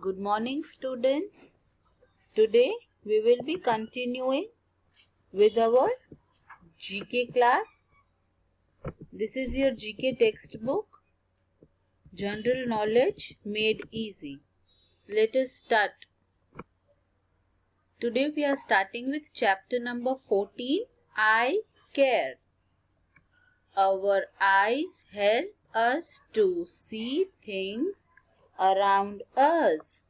Good morning, students. Today we will be continuing with our GK class. This is your GK textbook, General Knowledge Made Easy. Let us start. Today we are starting with chapter number 14, I Care. Our eyes help us to see things around us.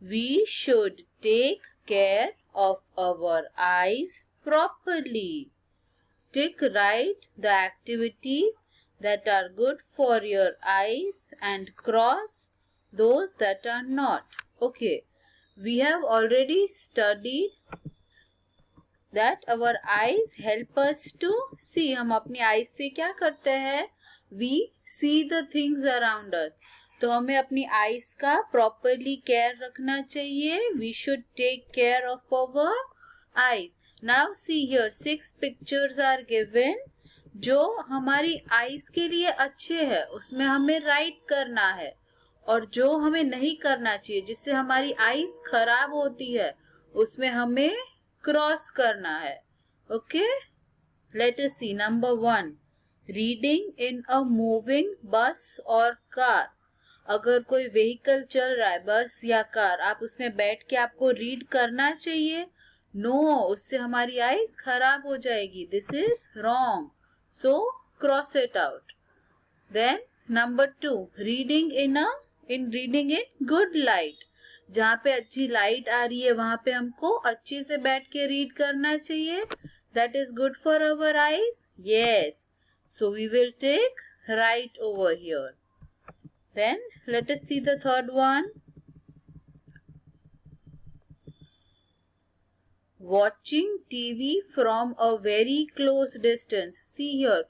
We should take care of our eyes properly. Tick right the activities that are good for your eyes and cross those that are not. Okay, we have already studied that our eyes help us to see. हम अपनी eyes से क्या करते हैं? We see the things around us. तो हमें अपनी eyes का प्रॉपरली केयर रखना चाहिए. We should take care of our eyes. Now see here 6 pictures are given. जो हमारी आईज के लिए अच्छे है उसमें हमें राइट करना है, और जो हमें नहीं करना चाहिए जिससे हमारी आईज खराब होती है उसमें हमें क्रॉस करना है. Okay, let us see. Number 1, reading in a moving bus और कार. अगर कोई व्हीकल चल रहा है, बस या कार, आप उसमें बैठ के आपको रीड करना चाहिए? नो, उससे हमारी आईज खराब हो जाएगी. This is wrong, so cross it out. Then number 2, reading in good light. जहाँ पे अच्छी लाइट आ रही है वहां पे हमको अच्छे से बैठ के रीड करना चाहिए. That is good for our eyes. Yes, so we will take right over here. Then let us see the third one. Watching TV from a very close distance. See here,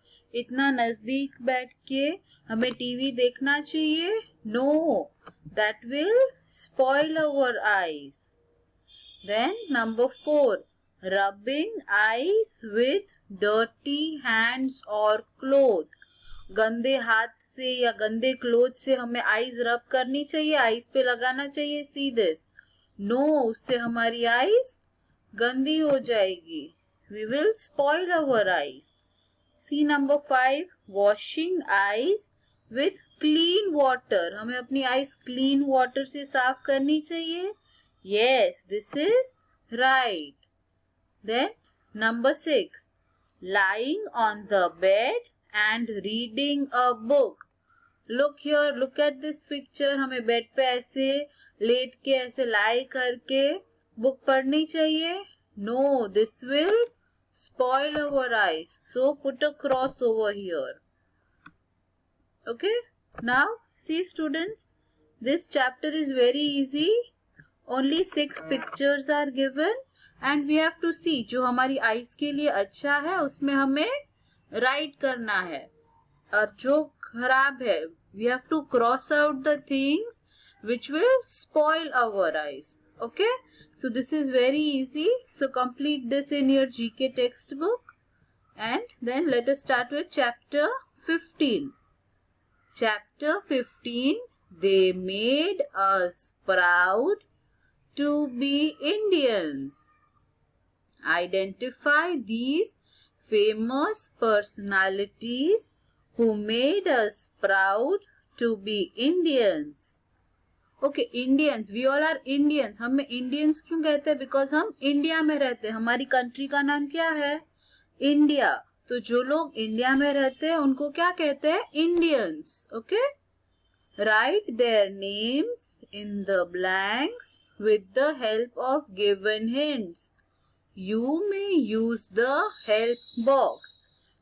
इतना नजदीक बैठ के हमें TV देखना चाहिए? No, that will spoil our eyes. Then number 4, rubbing eyes with dirty hands or cloth. गंदे हाथ से या गंदे क्लोथ से हमें आईज रब करनी चाहिए, आईज पे लगाना चाहिए. See this. नो, उससे हमारी आईज गंदी हो जाएगी. We will spoil our eyes. See number 5, washing eyes with clean water. हमें अपनी आईज क्लीन वाटर से साफ करनी चाहिए. Yes, this is right. Then number 6, lying on the bed and reading a book. Look here, look at this picture. हमें bed पे ऐसे late के ऐसे लाई करके बुक पढ़नी चाहिए? No, this will spoil our eyes. So put a cross over here. Okay, now see students, this chapter is very easy. Only 6 pictures are given and we have to see जो हमारी eyes के लिए अच्छा है उसमें हमें right करना है, और जो खराब है we have to cross out the things which will spoil our eyes. Okay, so this is very easy. So complete this in your GK textbook. And then let us start with chapter 15. Chapter 15, they made us proud to be Indians. Identify these famous personalities who made us proud to be Indians. Okay, Indians, we all are Indians. हम Indians क्यों कहते हैं? Because हम India में रहते हैं. हमारी country का नाम क्या है? इंडिया. तो जो लोग इंडिया में रहते हैं उनको क्या कहते हैं? Indians. Okay? Write their names in the blanks with the help of given hints. You may use the help box.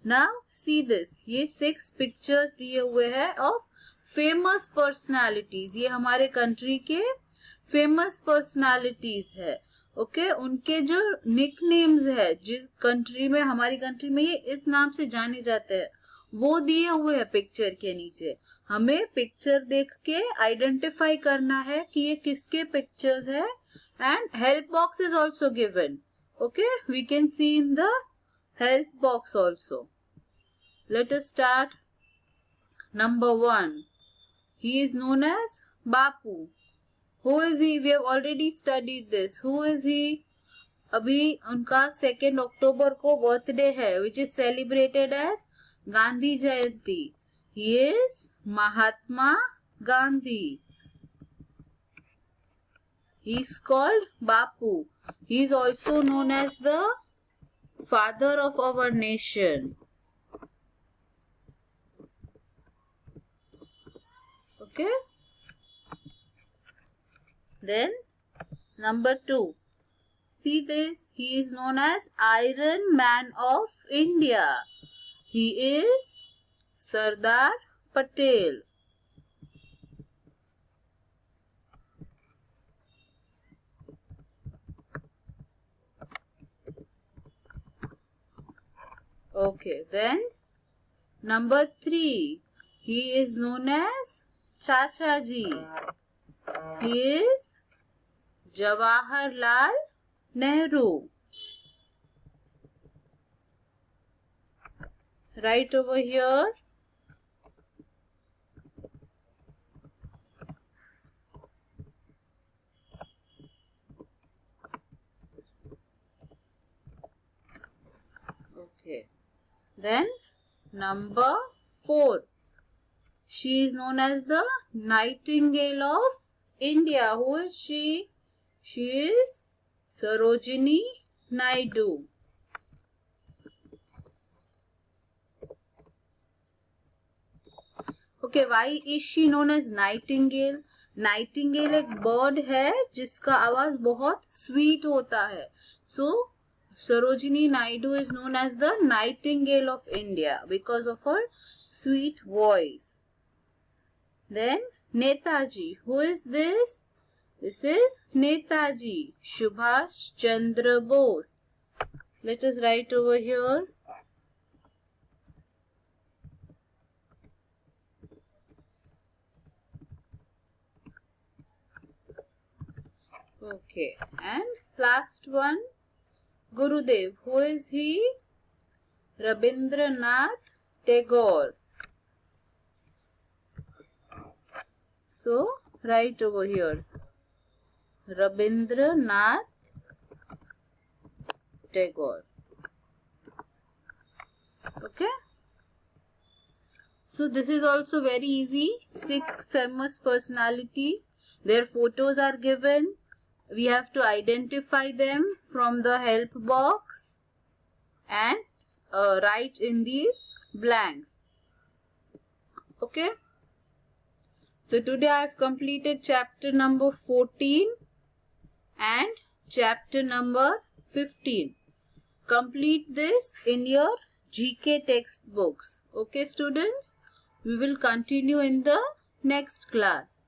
Now see this. ये 6 पिक्चर्स दिए हुए हैं ऑफ फेमस पर्सनालिटीज. ये हमारे कंट्री के फेमस पर्सनालिटीज है. ओके, उनके जो निक नेम्स है, जिस कंट्री में, हमारी कंट्री में ये इस नाम से जाने जाते हैं, वो दिए हुए हैं पिक्चर के नीचे. हमें पिक्चर देख के आइडेंटिफाई करना है कि ये किसके पिक्चर्स है. And help box is also given. Okay, we can see in the help box also. Let us start. Number 1, he is known as Bapu. Who is he? We have already studied this. Who is he? अभी उनका 2 अक्टूबर को birthday है, which is celebrated as Gandhi Jayanti. He is Mahatma Gandhi. He is called Bapu. He is also known as the father of our nation. Okay. Then number 2. See this. He is known as Iron Man of India. He is Sardar Patel. Okay, then number 3. He is known as Chacha Ji. He is Jawaharlal Nehru. Right over here. Okay. Then number 4. She is known as the Nightingale of India. Who is she? She is Sarojini Naidu. Okay, why is she known as Nightingale? Nightingale एक bird है जिसका आवाज बहुत sweet होता है. So Sarojini Naidu is known as the Nightingale of India because of her sweet voice. Then Netaji. Who is this? This is Netaji Subhash Chandra Bose. Let us write over here. Okay, and last one, Gurudev. Who is he? Rabindranath Tagore. So, write over here. Rabindranath Tagore. Okay. So, this is also very easy. 6 famous personalities. Their photos are given. We have to identify them from the help box and write in these blanks. Okay. So today I have completed chapter number 14 and chapter number 15. Complete this in your GK textbooks. Okay students, we will continue in the next class.